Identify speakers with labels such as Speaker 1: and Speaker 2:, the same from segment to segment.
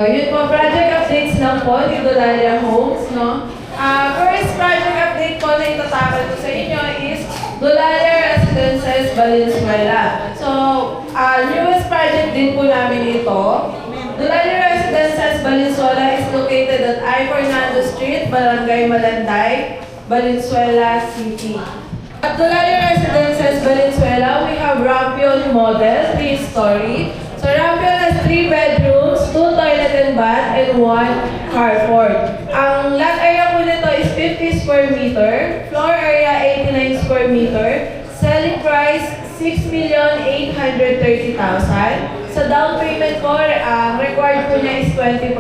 Speaker 1: So, yun po, project updates lang po ni Dolalia Homes, no? First project update po na itatakal ko sa inyo is Dolalia Residences, Valenzuela. So, newest project din po namin ito. Dolalia Residences, Valenzuela is located at I. Fernando Street, Barangay Malanday, Valenzuela City. At Dolalia Residences, Valenzuela, we have Rampion model, 3-story. So Rampion has 3 bedrooms, 2 toilet and bath, and 1 carport. Ang lot area po nito is 50 square meter, floor area 89 square meter, selling price 6,830,000. Sa down payment po, required po niya is 20%.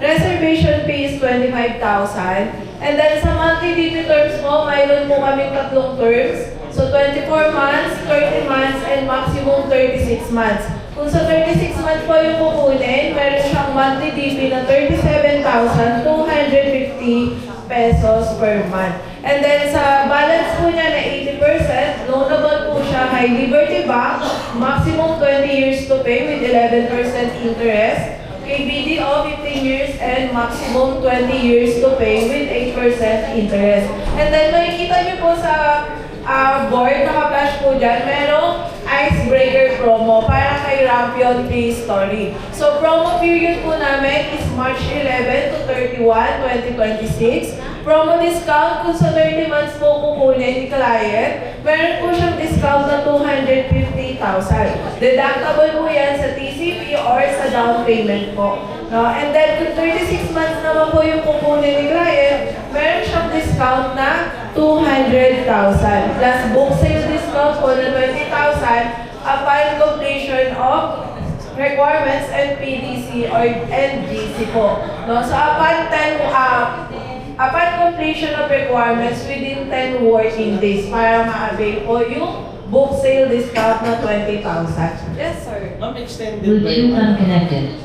Speaker 1: Reservation fee is 25,000. And then sa monthly DP terms po, mayroon po kaming tatlong terms. So 24 months, 30 months, and maximum 36 months. Kung sa 36 months po yung kukunin, meron siyang monthly DP na 37,250 pesos per month. And then sa balance po niya na 80%, loanable po siya kay Liberty Bank, maximum 20 years to pay with 11% interest. Kay BDO, 15 years and maximum 20 years to pay with 8% interest. And then makikita niyo po sa board, naka-flash po dyan, merong icebreaker promo para kay Rampion 3-story. So, promo period po namin is March 11 to 31, 2026. Promo discount kung sa 30 months po kukunin ni client, meron po siyang discount na 250,000. Deductible po yan sa TCP or sa down payment po. No? And then, kung 36 months naman po yung kukunin ni client, meron siyang discount na 200,000 plus book sale discount po na 20,000 upon completion of requirements and PDC or NGC po. No? So upon completion of requirements within 10 working days para ma-avail po yung book sale discount na 20,000. Yes, sir.
Speaker 2: Ma'am, extended
Speaker 3: Will
Speaker 2: ba
Speaker 3: you
Speaker 2: yun?
Speaker 3: unconnected?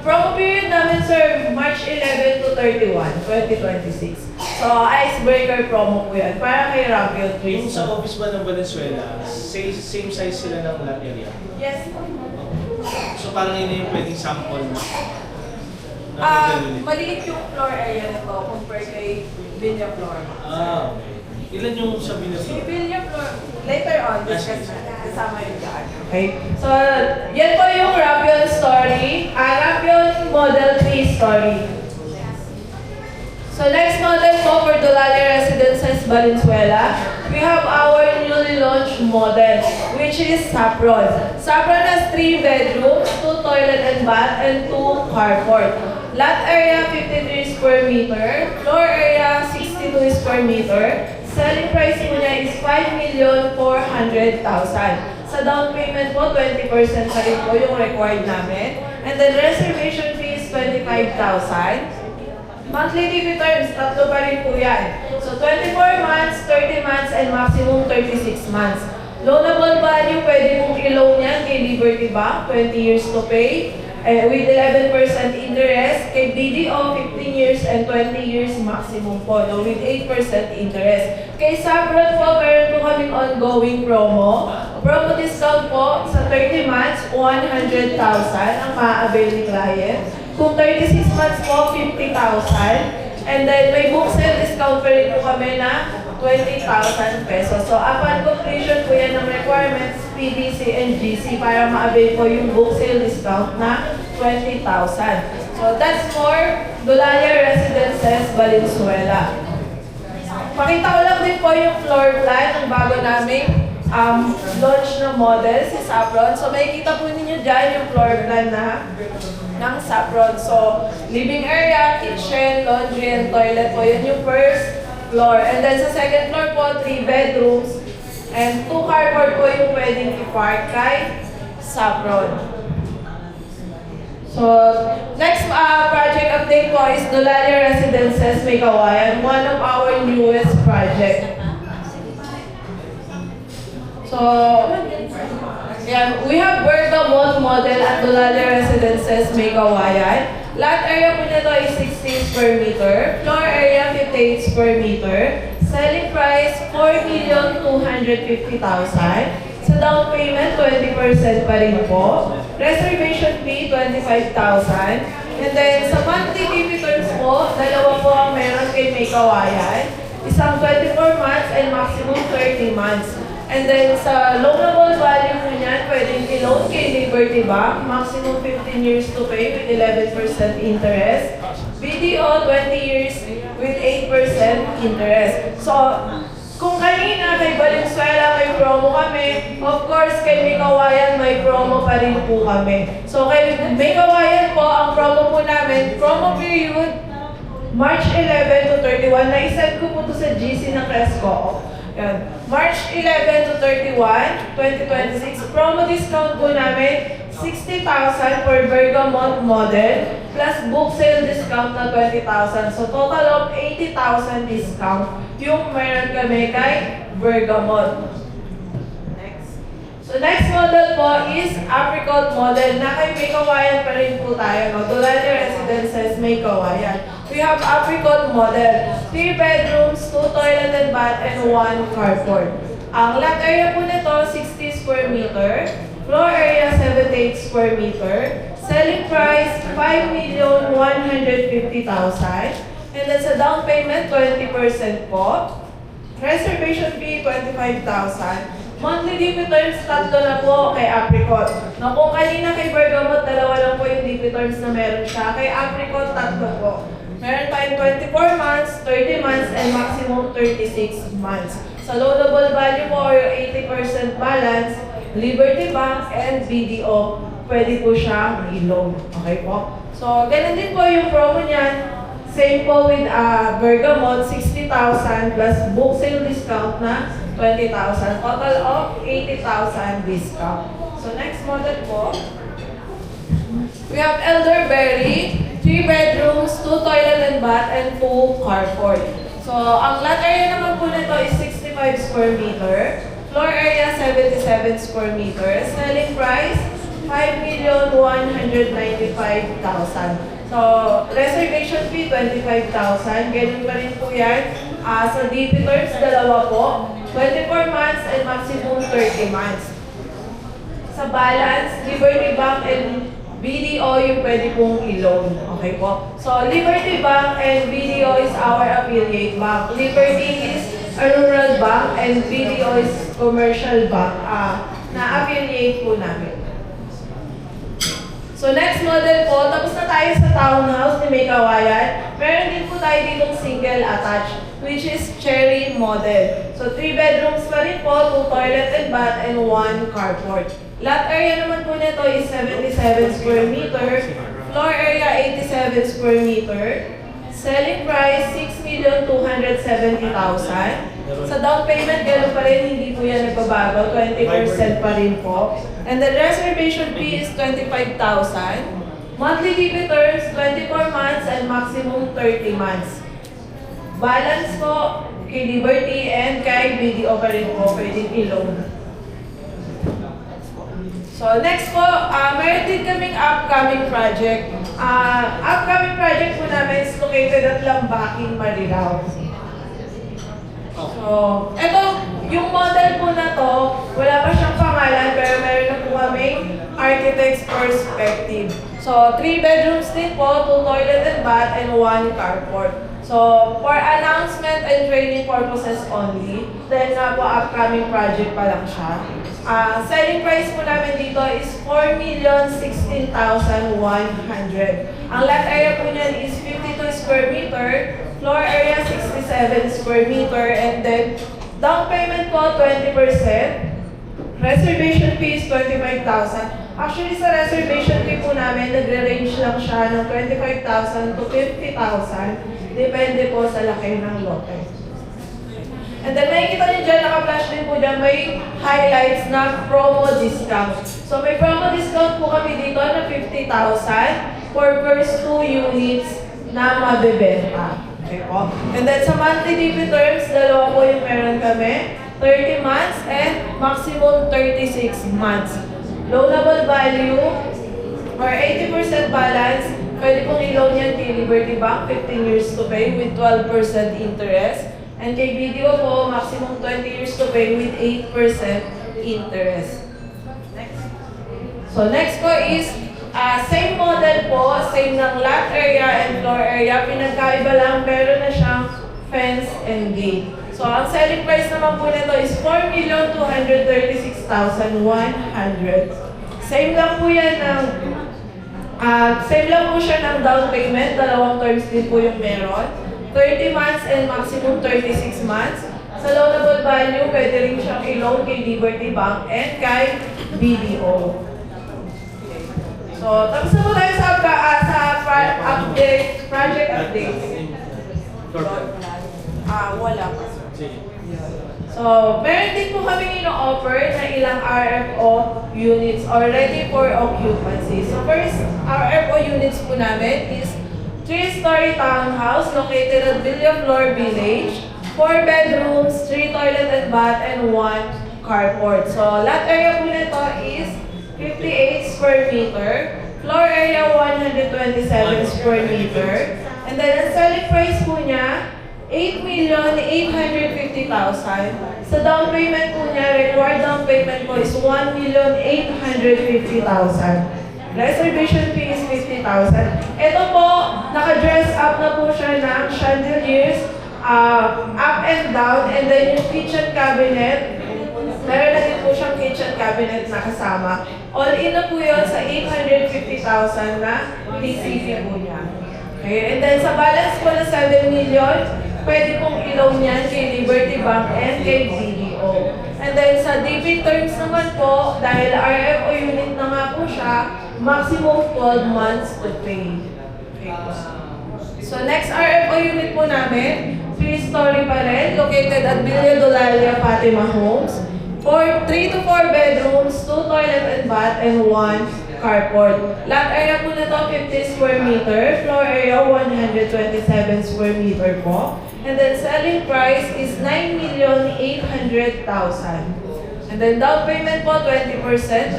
Speaker 1: Promo period namin, sir, March 11 to 31, 2026. So, icebreaker promo po yan. Para kay Rampion
Speaker 2: Yung
Speaker 1: 3.
Speaker 2: sa office ba ng Valenzuela, same size sila ng lot area?
Speaker 1: Yes.
Speaker 2: So parang yun yung pwedeng sample na
Speaker 1: Maliit yung floor area na to compare kay Villa Floor.
Speaker 2: okay. Ilan yung sa
Speaker 1: Si
Speaker 2: binasura?
Speaker 1: Villa Floor, later on, discuss natin. Kasama yung daan. Okay? So, yan po yung Rampion story. Rampion model 3-story. So, next model po for Dolalia Residences, Valenzuela. We have our newly launched model, which is Saffron. Saffron has 3 bedrooms, 2 toilet and bath, and 2 carport. Lot area 53 square meter, floor area 62 square meter. Selling price po niya is 5,400,000. Sa down payment po, 20% pa rin po yung required namin. And then reservation fee is 25,000. Monthly DP terms, tatlo pa rin po yan. So 24 months, 30 months, and maximum 36 months. Loanable value, pwede mong i-loan yan kay Liberty Bank, 20 years to pay. With 11% interest, kay BDO 15 years and 20 years maximum po, no, with 8% interest. Kay Saffron po, meron po kaming ongoing promo. Promo discount po sa 30 months, 100,000 ang ma-avail ni client. Kung 36 months po, 50,000. And then may book sale discount pa rin po kami na 20,000 pesos. So upon completion po yan ng requirements, PDC and GC para ma-avail po yung book sale discount na 20,000. So that's for Dolalia Residences, Valenzuela. Pakita ko lang din po yung floor plan ng bago naming launch na model, si Saffron. So makikita po ninyo dyan yung floor plan ng Saffron. So living area, kitchen, laundry, and toilet po. Yun yung first floor. And then sa second floor po, 3 bedrooms. And 2 carport po yung pwedeng i-park kay Saffron. So, next project update po is Dolalia Residences, Maykawayan, one of our newest project. So, yeah, we have Bergamot model at Dolalia Residences, Maykawayan. Lot area po nito is 16 square meter, floor area 58 square meter, selling price 4,250,000. Sa down payment, 20% pa rin po. Reservation fee, 25,000. And then sa monthly DP terms po, dalawa po ang meron kay May Kawayan. Isang 24 months and maximum 30 months. And then sa loanable value po niyan, pwedeng i-loan kay Liberty Bank, maximum 15 years to pay with 11% interest. BDO, 20 years with 8% interest. So, kung kanina kay Valenzuela may promo kami, of course kay May Kawayan may promo pa rin po kami. So kay May Kawayan po, ang promo po namin, promo period March 11 to 31. Na-send ko po to sa GC ng Cresco. Yan. March 11 to 31, 2026. Promo discount po namin, 60,000 for Bergamot model plus book sale discount na 20,000. So total of 80,000 discount yung meron kami kay Bergamot. Next. So next model po is Apricot model na kay May Kawayan pa rin po tayo. Dulani Residences May Kawayan. We have Apricot model. 3 bedrooms, 2 toilet and bath, and 1 carport. Ang lot area po nito, 60 square meter. Floor area, 78 square meter. Selling price, 5,150,000. And then sa down payment, 20% po. Reservation fee, 25,000. Monthly DP terms, tatlo na po kay Apricot. Na kung kanina kay Bergamot, dalawa lang po yung DP terms na meron siya. Kay Apricot, tatlo po. Meron tayong 24 months, 30 months, and maximum 36 months. Sa loanable value po, or 80% balance, Liberty Bank and BDO, pwede po siyang i-loan. Okay po? So, ganun din po yung promo niyan. Same po with Bergamot, 60,000 plus book sale discount na 20,000. Total of 80,000 discount. So, next model po. We have Elderberry, 3 bedrooms, 2 toilet and bath, and 2 carport. So, ang lot area naman po nito is 65 square meter. Floor area, 77 square meter. Selling price, 5,195,000. So, reservation fee, 25,000. Ganun pa rin po yan. Sa DP terms, dalawa po. 24 months and maximum 30 months. Sa balance, Liberty Bank and BDO yung pwede pong i-loan. Okay po? So, Liberty Bank and BDO is our affiliate bank. Liberty is a rural bank and BDO is commercial bank na affiliate po namin. So, next model po, tapos na tayo sa townhouse ni May Kawayan. Meron din po tayo ditong single attached, which is Cherry model. So, 3 bedrooms pa rin po, 2 toilet and bath, and 1 carport. Lot area naman po nito is 77 square meter. Floor area, 87 square meter. Selling price, 6,270,000. Sa down payment, gano'n pa rin, hindi po yan nagbabago. 20% pa rin po. And the reservation fee is 25,000. Monthly DP terms, 24 months and maximum 30 months. Balance po kay Liberty and kay BDO pa rin po, pwedeng i-loan. So next po, meron din kaming upcoming project. Upcoming project po namin is located at Lambaking, Marilao. So, ito, yung model po na to, wala pa siyang pangalan, pero meron na po kaming architect's perspective. So, 3 bedrooms din po, 2 toilet and bath, and 1 carport. So, for announcement and training purposes only, then na po upcoming project pa lang siya. Selling price po namin dito is 4,016,100. Ang lot area po niyan is 52 square meter, floor area 67 square meter, and then down payment po 20%. Reservation fee is 25,000. Actually, sa reservation fee po namin, nagre-range lang siya ng 25,000 to 50,000. Depende po sa laki ng lote. And then makikita niyo dyan, naka-flash din po dyan, may highlights na promo discount. So may promo discount po kami dito na 50,000 for first 2 units na mabebenta. Okay po? And then sa monthly DP terms, dalawa po yung meron kami, 30 months and maximum 36 months. Loanable value or 80% balance, pwede pong i-loan yan kay Liberty Bank, 15 years to pay with 12% interest. And kay BDO po, maximum 20 years to pay with 8% interest. So next po is same model po, same ng lot area and floor area. Pinagkaiba lang, meron na siyang fence and gate. So ang selling price naman po nito is 4,236,100. Same lang po yan ng same lang po siya ng down payment. Dalawang terms din po yung meron. 30 months and maximum 36 months. Sa loanable value, pwede rin siyang i-loan kay Liberty Bank and kay BDO. So, tapos na po tayo sa update, project updates. Wala pa. So, meron din po kami ino-offer na ilang RFO units already for occupancy. So, first RFO units po namin is 3-story townhouse located at Villaflor Village, 4 bedrooms, 3 toilet and bath, and 1 carport. So, lot area po nito is 58 square meter, floor area 127 square meter, and then ang selling price po niya, 8,850,000. Sa down payment po niya, required down payment po is 1,850,000. Reservation fee is 50,000. Ito po, naka-dress up na po siya ng chandeliers, up and down, and then yung kitchen cabinet, meron na din po siyang kitchen cabinet na kasama. All in na po yun sa 850,000 na PCP po niya. Okay, and then sa balance po na 7 million, pwede pong i-loan yan kay Liberty Bank and kay BDO. And then sa DP terms naman po, dahil RFO unit na nga po siya, maximum 12 months to pay. Okay po. So next RFO unit po namin, 3-story pa rin, located at Villa Dolalia, Fatima Homes. 3 to 4 bedrooms, 2 toilet and bath, and 1 carport. Lot area po na to, 50 square meter. Floor area, 127 square meter po. And then selling price is 9,800,000. And then down payment po, 20%.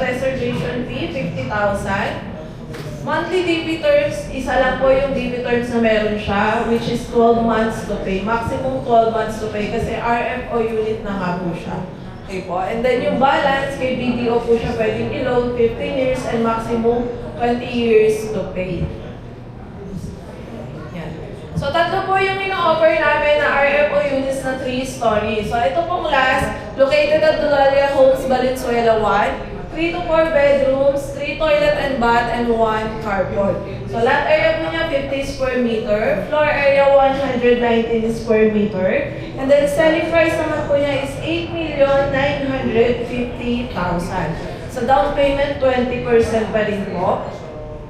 Speaker 1: Reservation fee, 50,000. Monthly DP terms, isa lang po yung DP terms na meron siya, which is 12 months to pay. Maximum 12 months to pay kasi RFO unit na nga po siya. Okay po. And then yung balance, kay BDO po siya pwedeng i-loan 15 years and maximum 20 years to pay. Yan. So tatlo po yung ino-offer namin na RFO units na 3-story. So ito pong last, located at Dolalia Homes, Valenzuela 1. 3 to 4 bedrooms, 3 toilet and bath, and 1 carport. So lot area po niya 50 square meter, floor area 119 square meter, and then selling price naman po niya is 8,950,000. So down payment 20% pa rin po.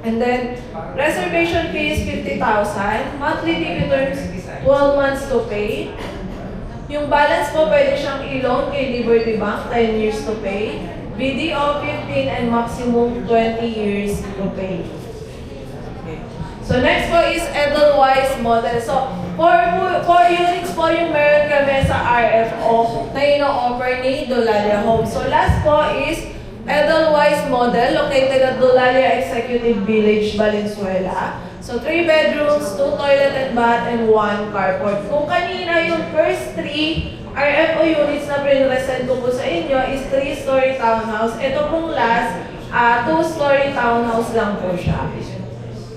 Speaker 1: And then reservation fee is 50,000, monthly DP terms 12 months to pay. Yung balance po pwede siyang i-loan kay Liberty Bank, 10 years to pay. BDO 15 and maximum 20 years to pay. Okay. So next po is Edelweiss model. So 4 units po yung meron kami sa RFO na ino-offer ni Dolalia Homes. So last po is Edelweiss model located at Dolalia Executive Village, Valenzuela. So 3 bedrooms, 2 toilet and bath, and 1 carport. Kung kanina yung first 3 RFO units na pre-present ko po sa inyo is 3-story townhouse. Ito pong last, 2-story townhouse lang po siya.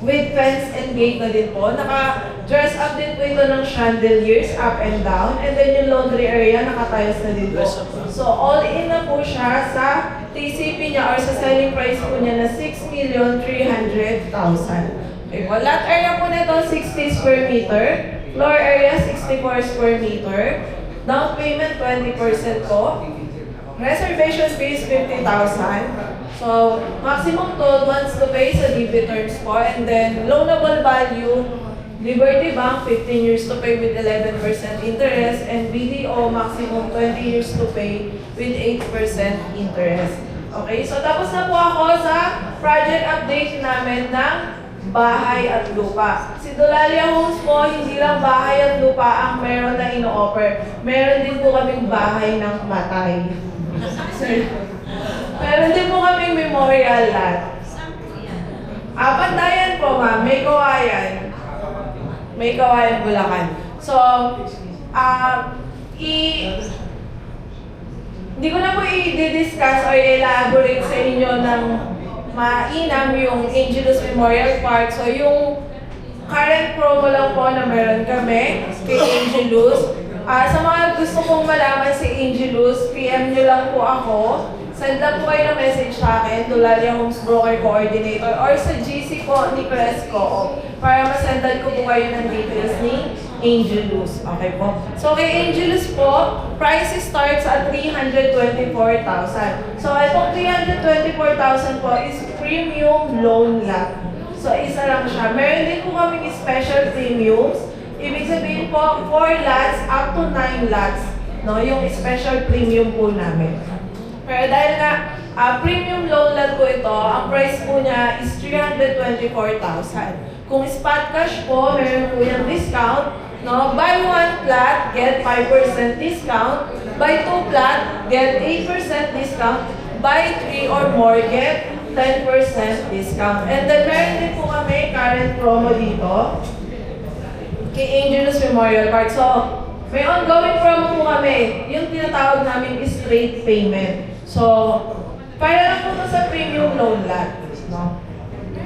Speaker 1: With fence and gate na din po. Naka-dress up din po ito ng chandeliers, up and down. And then yung laundry area, naka-tiles na din po. So all in na po siya sa TCP niya or sa selling price po niya na 6,300,000. Okay po. Lot area po nito, 60 square meter. Floor area, 64 square meter. Down payment, 20% po. Reservation fee is 50,000. So, maximum 12 months to pay sa DP terms po. And then, loanable value, Liberty Bank, 15 years to pay with 11% interest. And BDO, maximum 20 years to pay with 8% interest. Okay, so tapos na po ako sa project update namin ng bahay at lupa. Si Dolalia Homes po, hindi lang bahay at lupa ang meron na ino-offer. Meron din po kaming bahay ng patay. Meron din po kaming memorial lot. Pantayan po ma'am, may kawayan. May kawayan Bulacan. So, Hindi ko na po i-discuss or i-elaborate sa inyo ng mainam yung Angelus Memorial Park. So yung current promo lang po na meron kami kay Angelus. Sa mga gusto kong malaman si Angelus, PM nyo lang po ako. Send lang po kayo ng message sa akin, Dolalia Homes Broker Coordinator, or sa GC po ni Cresco para masendan ko po kayo ng details ni Angelus. Okay po? So kay Angelus po, price starts at 324,000. So itong 324,000 po is premium loan lot. So isa lang siya. Meron din po kaming special premiums. Ibig sabihin po, 4 lots up to 9 lots. No, yung special premium po namin. Pero dahil nga, premium loan lot po ito, ang price po niya is 324,000. Kung spot cash po, meron po yung discount. No, buy 1 plot, get 5% discount. Buy 2 plot, get 8% discount. Buy 3 or more, get 10% discount. And then meron din po kami current promo dito kay Angelus Memorial Park. So, may ongoing promo po kami. Yung tinatawag namin is straight payment. So, para lang po sa premium loan lot. No?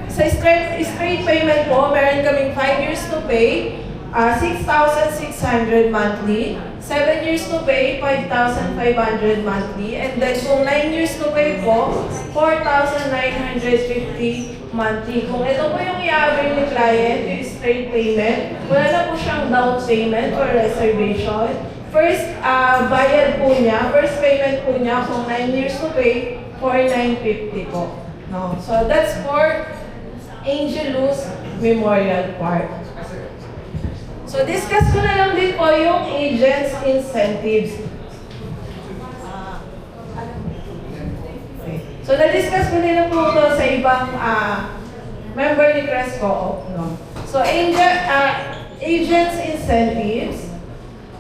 Speaker 1: Sa straight payment po, meron kaming 5 years to pay, 6,600 monthly, 7 years to pay, 5,500 monthly, and then kung 9 years to pay po, 4,950 monthly. Kung ito po yung i-avail ni client, yung straight payment, wala na po siyang down payment or reservation. First bayad po niya, first payment po niya, kung 9 years to pay, 4,950 po. No? So that's for Angelus Memorial Park. So discuss ko na lang din po yung agents incentives. Okay. So na-discuss ko din na po ito sa ibang member ni Cresco. No? So agents incentives.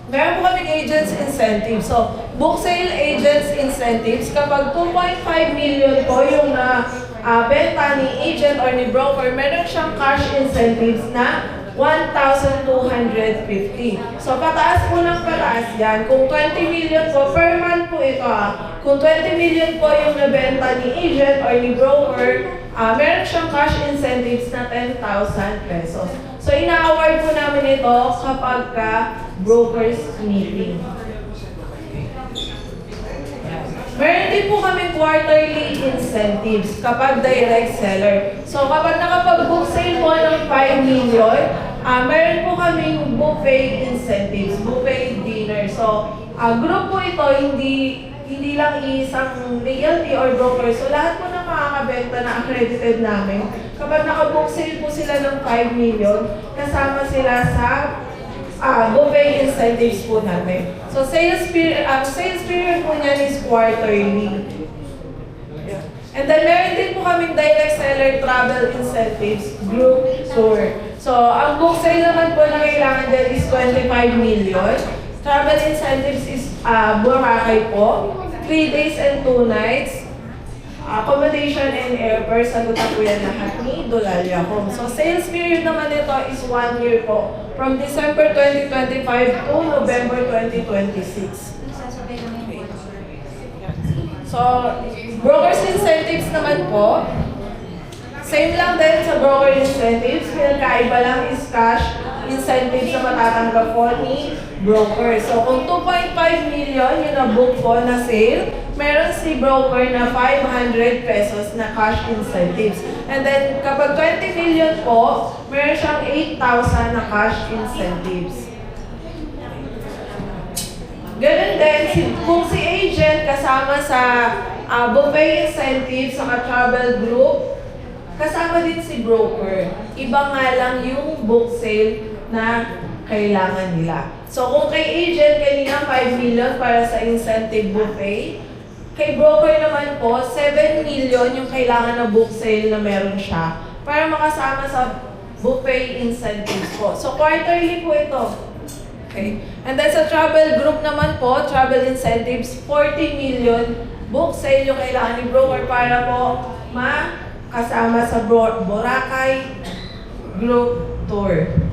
Speaker 1: Meron po kaming agents incentives. So book sale agents incentives, kapag 2.5 million po yung benta ni agent or ni broker, meron siyang cash incentives na 1,250. So, pataas po ng pataas yan. Kung 20 million po, per month po ito Kung 20 million po yung nabenta ni agent or ni broker, meron siyang cash incentives na 10,000 pesos. So, ina-award po namin ito kapag brokers meeting. Meron din po kami quarterly incentives kapag direct seller. So kapag nakapag-book sale po ng 5 million, meron po kaming buffet incentives, buffet dinner. So group po ito, hindi lang isang realty or broker. So lahat po ng makakabenta na accredited namin, kapag nakabook sale po sila ng 5 million, kasama sila sa buffet incentives po namin. So sales period po niyan is quarterly. And then meron din po kaming direct seller travel incentives, group tour. So ang book sale naman po na kailangan din is 25 million. Travel incentives is Boracay po, 3 days and 2 nights. Accommodation and airfare, sagutan po yan lahat ni Dolalia Homes. So sales period naman ito is 1 year po, from December 2025 to November 2026. So, brokers incentives naman po, same lang din sa broker incentives, pinagkaiba lang is cash incentives na matatanggap po ni broker. So, kung 2.5 million yung na-book po na sale, meron si broker na 500 pesos na cash incentives. And then, kapag 20 million po, meron siyang 8,000 na cash incentives. Ganun din, kung si agent kasama sa buffet incentives sa travel group, kasama din si broker. Iba nga lang yung book sale na kailangan nila. So kung kay agent, kanina 5 million para sa incentive buffet, kay broker naman po, 7 million yung kailangan na book sale na meron siya para makasama sa buffet incentives po. So quarterly po ito. Okay. And then sa travel group naman po, travel incentives, 40 million book sale yung kailangan ni broker para po makasama sa Boracay Group Tour.